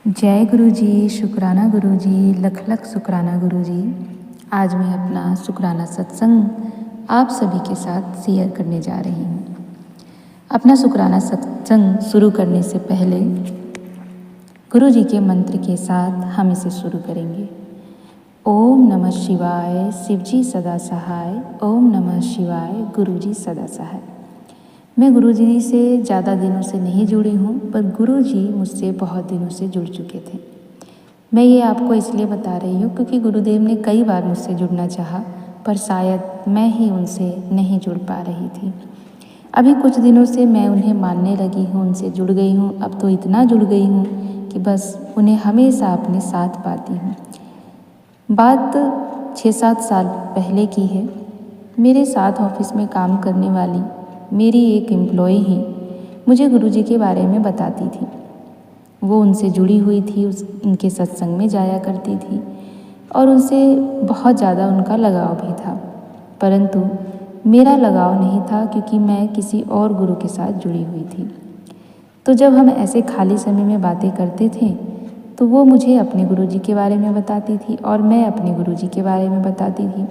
जय गुरु जी, शुक्राना गुरु जी, लख लख शुक्राना गुरु जी। आज मैं अपना शुक्राना सत्संग आप सभी के साथ शेयर करने जा रही हूँ। अपना शुक्राना सत्संग शुरू करने से पहले गुरु जी के मंत्र के साथ हम इसे शुरू करेंगे। ओम नमः शिवाय, शिवजी सदा सहाय। ओम नमः शिवाय, गुरु जी सदा सहाय। मैं गुरु जी से ज़्यादा दिनों से नहीं जुड़ी हूँ, पर गुरु जी मुझसे बहुत दिनों से जुड़ चुके थे। मैं ये आपको इसलिए बता रही हूँ क्योंकि गुरुदेव ने कई बार मुझसे जुड़ना चाहा, पर शायद मैं ही उनसे नहीं जुड़ पा रही थी। अभी कुछ दिनों से मैं उन्हें मानने लगी हूँ, उनसे जुड़ गई हूँ। अब तो इतना जुड़ गई हूँ कि बस उन्हें हमेशा अपने साथ पाती हूँ। बात 6-7 साल पहले की है। मेरे साथ ऑफिस में काम करने वाली मेरी एक एम्प्लॉई ही मुझे गुरुजी के बारे में बताती थी। वो उनसे जुड़ी हुई थी, उनके सत्संग में जाया करती थी और उनसे बहुत ज़्यादा उनका लगाव भी था। परंतु मेरा लगाव नहीं था क्योंकि मैं किसी और गुरु के साथ जुड़ी हुई थी। तो जब हम ऐसे खाली समय में बातें करते थे तो वो मुझे अपने गुरुजी के बारे में बताती थी और मैं अपने गुरुजी के बारे में बताती थी।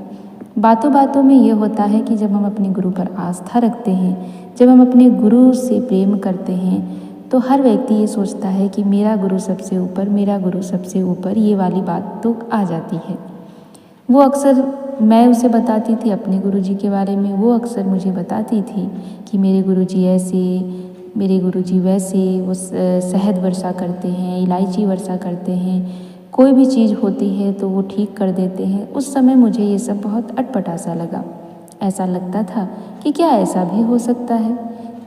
बातों बातों में ये होता है कि जब हम अपने गुरु पर आस्था रखते हैं, जब हम अपने गुरु से प्रेम करते हैं, तो हर व्यक्ति ये सोचता है कि मेरा गुरु सबसे ऊपर, मेरा गुरु सबसे ऊपर, ये वाली बात तो आ जाती है। वो अक्सर मैं उसे बताती थी अपने गुरुजी के बारे में, वो अक्सर मुझे बताती थी कि मेरे गुरुजी ऐसे, मेरे गुरुजी वैसे, वो शहद वर्षा करते हैं, इलायची वर्षा करते हैं, कोई भी चीज़ होती है तो वो ठीक कर देते हैं। उस समय मुझे ये सब बहुत अटपटा सा लगा। ऐसा लगता था कि क्या ऐसा भी हो सकता है?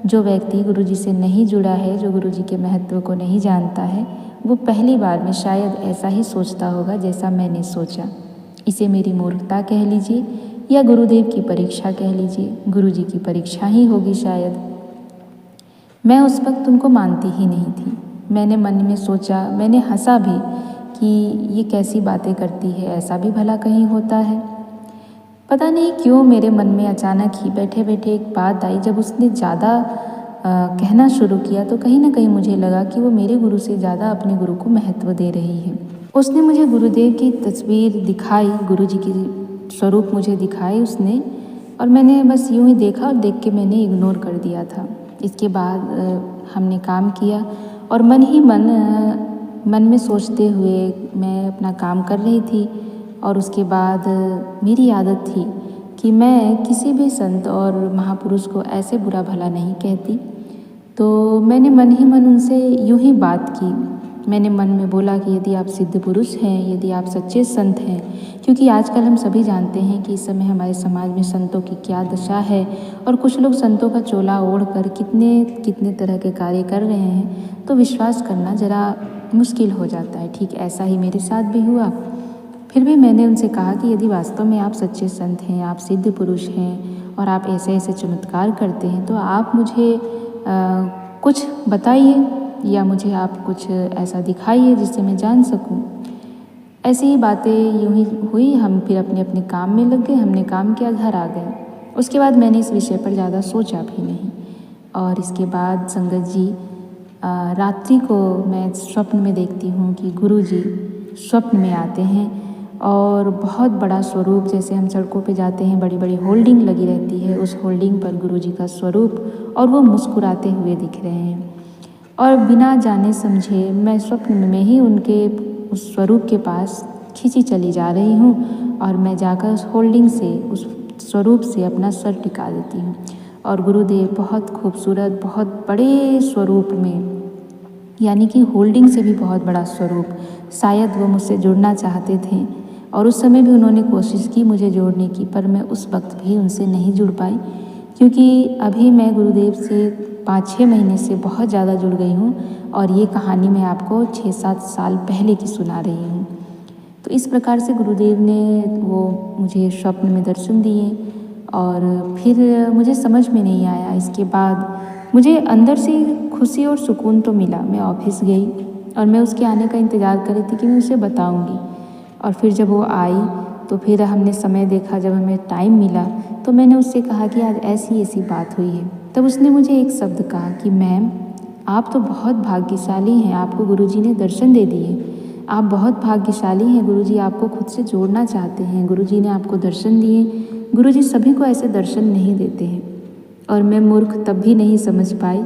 जो व्यक्ति गुरुजी से नहीं जुड़ा है, जो गुरुजी के महत्व को नहीं जानता है, वो पहली बार में शायद ऐसा ही सोचता होगा जैसा मैंने सोचा। इसे मेरी मूर्खता कह लीजिए या गुरुदेव की परीक्षा कह लीजिए। गुरुजी की परीक्षा ही होगी शायद। मैं उस वक्त उनको मानती ही नहीं थी। मैंने मन में सोचा, मैंने हंसा भी कि ये कैसी बातें करती है, ऐसा भी भला कहीं होता है। पता नहीं क्यों मेरे मन में अचानक ही बैठे बैठे एक बात आई। जब उसने ज़्यादा कहना शुरू किया तो कहीं ना कहीं मुझे लगा कि वो मेरे गुरु से ज़्यादा अपने गुरु को महत्व दे रही है। उसने मुझे गुरुदेव की तस्वीर दिखाई, गुरुजी की स्वरूप मुझे दिखाई उसने, और मैंने बस यूं ही देखा और देख के मैंने इग्नोर कर दिया था। इसके बाद हमने काम किया और मन में सोचते हुए मैं अपना काम कर रही थी। और उसके बाद मेरी आदत थी कि मैं किसी भी संत और महापुरुष को ऐसे बुरा भला नहीं कहती। तो मैंने मन ही मन उनसे यूं ही बात की। मैंने मन में बोला कि यदि आप सिद्ध पुरुष हैं, यदि आप सच्चे संत हैं, क्योंकि आजकल हम सभी जानते हैं कि इस समय हमारे समाज में संतों की क्या दशा है और कुछ लोग संतों का चोला ओढ़ कर कितने तरह के कार्य कर रहे हैं, तो विश्वास करना ज़रा मुश्किल हो जाता है। ठीक ऐसा ही मेरे साथ भी हुआ। फिर भी मैंने उनसे कहा कि यदि वास्तव में आप सच्चे संत हैं, आप सिद्ध पुरुष हैं और आप ऐसे ऐसे चमत्कार करते हैं, तो आप मुझे कुछ बताइए या मुझे आप कुछ ऐसा दिखाइए जिससे मैं जान सकूं। ऐसी ही बातें यूं ही हुई। हम फिर अपने अपने काम में लग गए, हमने काम किया, घर आ गए। उसके बाद मैंने इस विषय पर ज़्यादा सोचा भी नहीं। और इसके बाद संगत जी, रात्रि को मैं स्वप्न में देखती हूँ कि गुरुजी स्वप्न में आते हैं और बहुत बड़ा स्वरूप, जैसे हम सड़कों पे जाते हैं, बड़ी बड़ी होल्डिंग लगी रहती है, उस होल्डिंग पर गुरुजी का स्वरूप, और वो मुस्कुराते हुए दिख रहे हैं। और बिना जाने समझे मैं स्वप्न में ही उनके उस स्वरूप के पास खींची चली जा रही हूँ और मैं जाकर उस होल्डिंग से, उस स्वरूप से अपना सर टिका देती हूँ। और गुरुदेव बहुत खूबसूरत, बहुत बड़े स्वरूप में, यानी कि होल्डिंग से भी बहुत बड़ा स्वरूप, शायद वो मुझसे जुड़ना चाहते थे और उस समय भी उन्होंने कोशिश की मुझे जोड़ने की, पर मैं उस वक्त भी उनसे नहीं जुड़ पाई क्योंकि अभी मैं गुरुदेव से 5-6 महीने से बहुत ज़्यादा जुड़ गई हूँ और ये कहानी मैं आपको 6-7 साल पहले की सुना रही हूँ। तो इस प्रकार से गुरुदेव ने वो मुझे स्वप्न में दर्शन दिए और फिर मुझे समझ में नहीं आया। इसके बाद मुझे अंदर से खुशी और सुकून तो मिला। मैं ऑफिस गई और मैं उसके आने का इंतज़ार कर रही थी कि मैं उसे बताऊंगी। और फिर जब वो आई तो फिर हमने समय देखा, जब हमें टाइम मिला तो मैंने उससे कहा कि आज ऐसी ऐसी बात हुई है। तब उसने मुझे एक शब्द कहा कि मैम, आप तो बहुत भाग्यशाली हैं, आपको गुरुजी ने दर्शन दे दिए। आप बहुत भाग्यशाली हैं, गुरुजी आपको खुद से जोड़ना चाहते हैं, गुरुजी ने आपको दर्शन दिए। गुरुजी सभी को ऐसे दर्शन नहीं देते हैं। और मैं मूर्ख तब भी नहीं समझ पाई,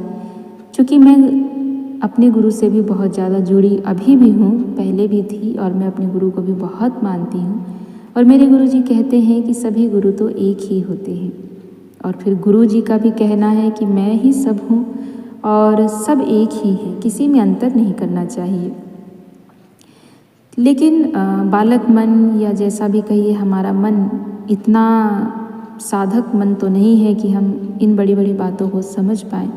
क्योंकि मैं अपने गुरु से भी बहुत ज़्यादा जुड़ी अभी भी हूँ, पहले भी थी, और मैं अपने गुरु को भी बहुत मानती हूँ। और मेरे गुरुजी कहते हैं कि सभी गुरु तो एक ही होते हैं। और फिर गुरुजी का भी कहना है कि मैं ही सब हूँ और सब एक ही है, किसी में अंतर नहीं करना चाहिए। लेकिन बालक मन या जैसा भी कहिए, हमारा मन इतना साधक मन तो नहीं है कि हम इन बड़ी बड़ी बातों को समझ पाएँ।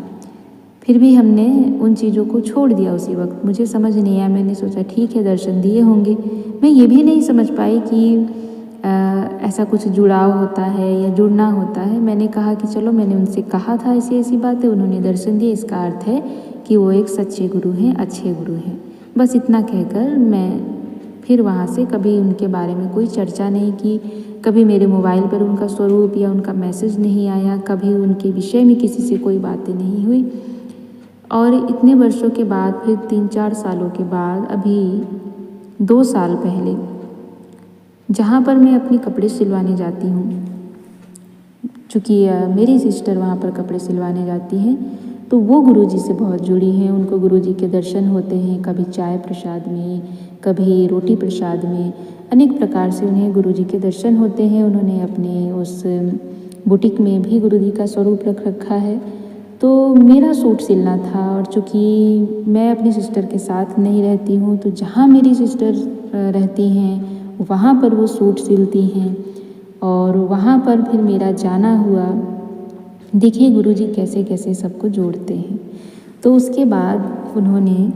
फिर भी हमने उन चीज़ों को छोड़ दिया उसी वक्त। मुझे समझ नहीं आया, मैंने सोचा ठीक है दर्शन दिए होंगे। मैं ये भी नहीं समझ पाई कि ऐसा कुछ जुड़ाव होता है या जुड़ना होता है। मैंने कहा कि चलो, मैंने उनसे कहा था ऐसी ऐसी बातें, उन्होंने दर्शन दिए, इसका अर्थ है कि वो एक सच्चे गुरु हैं, अच्छे गुरु हैं। बस इतना कहकर मैं फिर वहाँ से कभी उनके बारे में कोई चर्चा नहीं की। कभी मेरे मोबाइल पर उनका स्वरूप या उनका मैसेज नहीं आया, कभी उनके विषय में किसी से कोई बातें नहीं हुई। और इतने वर्षों के बाद, फिर 3-4 सालों के बाद, अभी 2 साल पहले, जहाँ पर मैं अपने कपड़े सिलवाने जाती हूँ, चूँकि मेरी सिस्टर वहाँ पर कपड़े सिलवाने जाती हैं, तो वो गुरुजी से बहुत जुड़ी हैं। उनको गुरुजी के दर्शन होते हैं, कभी चाय प्रसाद में, कभी रोटी प्रसाद में, अनेक प्रकार से उन्हें गुरुजी के दर्शन होते हैं। उन्होंने अपने उस बुटीक में भी गुरुजी का स्वरूप रख रखा है। तो मेरा सूट सिलना था, और चूँकि मैं अपनी सिस्टर के साथ नहीं रहती हूँ, तो जहाँ मेरी सिस्टर रहती हैं वहाँ पर वो सूट सिलती हैं, और वहाँ पर फिर मेरा जाना हुआ। देखिए गुरुजी कैसे कैसे सबको जोड़ते हैं। तो उसके बाद उन्होंने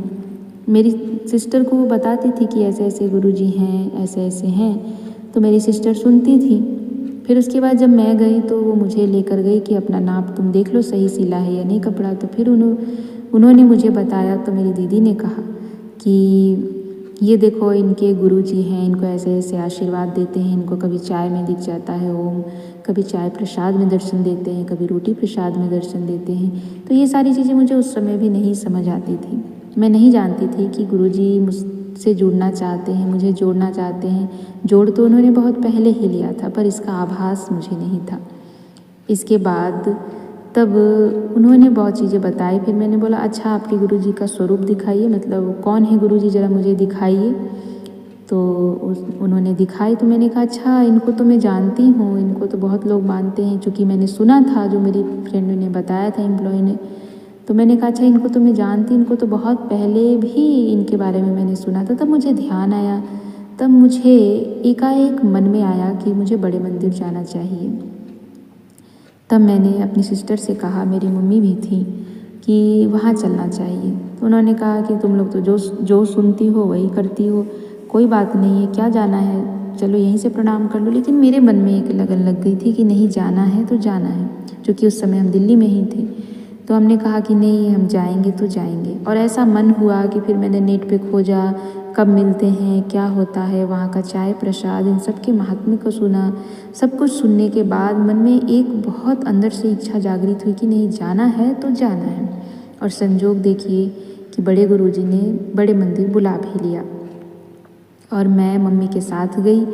मेरी सिस्टर को बताती थी कि ऐसे ऐसे गुरुजी हैं, ऐसे ऐसे हैं, तो मेरी सिस्टर सुनती थी। फिर उसके बाद जब मैं गई तो वो मुझे लेकर गई कि अपना नाप तुम देख लो सही सिला है या नहीं कपड़ा। तो फिर उन्होंने मुझे बताया। तो मेरी दीदी ने कहा कि ये देखो, इनके गुरुजी हैं, इनको ऐसे ऐसे आशीर्वाद देते हैं, इनको कभी चाय में दिख जाता है ओम, कभी चाय प्रसाद में दर्शन देते हैं, कभी रोटी प्रसाद में दर्शन देते हैं। तो ये सारी चीज़ें मुझे उस समय भी नहीं समझ आती थी। मैं नहीं जानती थी कि गुरुजी मुझसे जुड़ना चाहते हैं, मुझे जोड़ना चाहते हैं। जोड़ तो उन्होंने बहुत पहले ही लिया था, पर इसका आभास मुझे नहीं था। इसके बाद तब उन्होंने बहुत चीज़ें बताई। फिर मैंने बोला अच्छा, आपके गुरुजी का स्वरूप दिखाइए, मतलब कौन है गुरुजी, ज़रा मुझे दिखाइए। तो उन्होंने दिखाई। तो मैंने कहा अच्छा, इनको तो मैं जानती हूँ, इनको तो बहुत लोग मानते हैं, चूँकि मैंने सुना था, जो मेरी फ्रेंड ने बताया था, एम्प्लॉय ने। तो मैंने कहा अच्छा, इनको तो मैं जानती, इनको तो बहुत पहले भी इनके बारे में मैंने सुना था। तब मुझे ध्यान आया, तब मुझे एकाएक मन में आया कि मुझे बड़े मंदिर जाना चाहिए। तब मैंने अपनी सिस्टर से कहा, मेरी मम्मी भी थी, कि वहाँ चलना चाहिए। तो उन्होंने कहा कि तुम लोग तो जो सुनती हो वही करती हो, कोई बात नहीं है, क्या जाना है, चलो यहीं से प्रणाम कर लो। लेकिन मेरे मन में एक लगन लग गई थी कि नहीं, जाना है तो जाना है, क्योंकि उस समय हम दिल्ली में ही थे। तो हमने कहा कि नहीं, हम जाएंगे तो जाएंगे। और ऐसा मन हुआ कि फिर मैंने नेट पे खोजा, कब मिलते हैं, क्या होता है वहाँ का चाय प्रसाद, इन सब के महात्म्य को सुना। सब कुछ सुनने के बाद मन में एक बहुत अंदर से इच्छा जागृत हुई कि नहीं, जाना है तो जाना है। और संजोग देखिए कि बड़े गुरुजी ने बड़े मंदिर बुला भी लिया, और मैं मम्मी के साथ गई।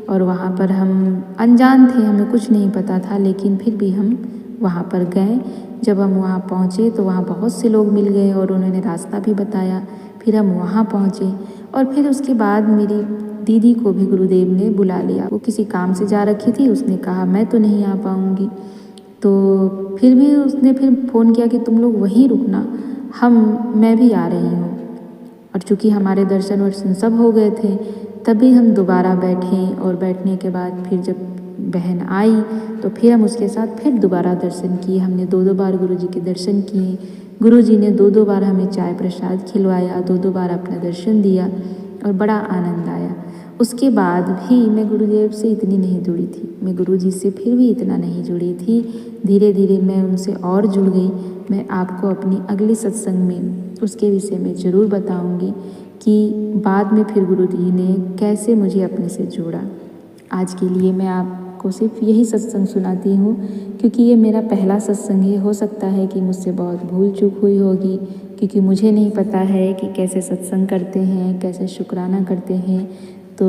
और वहाँ पर हम अनजान थे, हमें कुछ नहीं पता था, लेकिन फिर भी हम वहाँ पर गए। जब हम वहाँ पहुँचे तो वहाँ बहुत से लोग मिल गए, और उन्होंने रास्ता भी बताया। फिर हम वहाँ पहुँचे, और फिर उसके बाद मेरी दीदी को भी गुरुदेव ने बुला लिया। वो किसी काम से जा रखी थी, उसने कहा मैं तो नहीं आ पाऊँगी। तो फिर भी उसने फिर फ़ोन किया कि तुम लोग वहीं रुकना, मैं भी आ रही हूँ। और चूँकि हमारे दर्शन वर्शन सब हो गए थे, तभी हम दोबारा बैठे। और बैठने के बाद फिर जब बहन आई तो फिर हम उसके साथ फिर दोबारा दर्शन किए। हमने 2-2 बार गुरुजी के दर्शन किए। गुरुजी ने 2-2 बार हमें चाय प्रसाद खिलवाया, 2-2 बार अपना दर्शन दिया, और बड़ा आनंद आया। उसके बाद भी मैं गुरुदेव से इतनी नहीं जुड़ी थी, मैं गुरुजी से फिर भी इतना नहीं जुड़ी थी। धीरे धीरे मैं उनसे और जुड़ गई। मैं आपको अपनी अगले सत्संग में उसके विषय में ज़रूर बताऊंगी कि बाद में फिर गुरुजी ने कैसे मुझे अपने से जोड़ा। आज के लिए मैं आपको सिर्फ यही सत्संग सुनाती हूँ, क्योंकि ये मेरा पहला सत्संग है। हो सकता है कि मुझसे बहुत भूल चूक हुई होगी, क्योंकि मुझे नहीं पता है कि कैसे सत्संग करते हैं, कैसे शुक्राना करते हैं। तो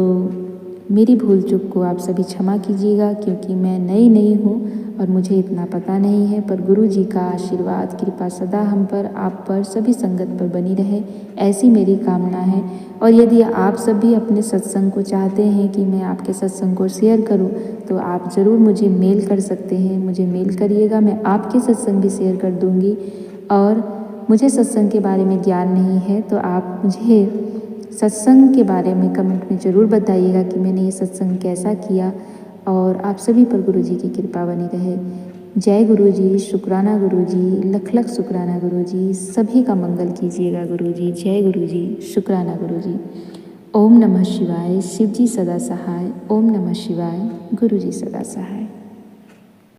मेरी भूल चूक को आप सभी क्षमा कीजिएगा, क्योंकि मैं नई हूँ और मुझे इतना पता नहीं है। पर गुरु जी का आशीर्वाद कृपा सदा हम पर, आप पर, सभी संगत पर बनी रहे, ऐसी मेरी कामना है। और यदि आप सभी अपने सत्संग को चाहते हैं कि मैं आपके सत्संग को शेयर करूं, तो आप ज़रूर मुझे मेल कर सकते हैं। मुझे मेल करिएगा, मैं आपके सत्संग भी शेयर कर दूंगी। और मुझे सत्संग के बारे में ज्ञान नहीं है, तो आप मुझे सत्संग के बारे में कमेंट में ज़रूर बताइएगा कि मैंने ये सत्संग कैसा किया। और आप सभी पर गुरु जी की कृपा बनी रहे। जय गुरु जी, शुक्राना गुरु जी, लख लख शुक्राना गुरु जी। सभी का मंगल कीजिएगा गुरु जी। जय गुरु जी, शुक्राना गुरु जी। ओम नमः शिवाय। शिव जी सदा सहाय। ओम नमः शिवाय। गुरु जी सदा सहाय।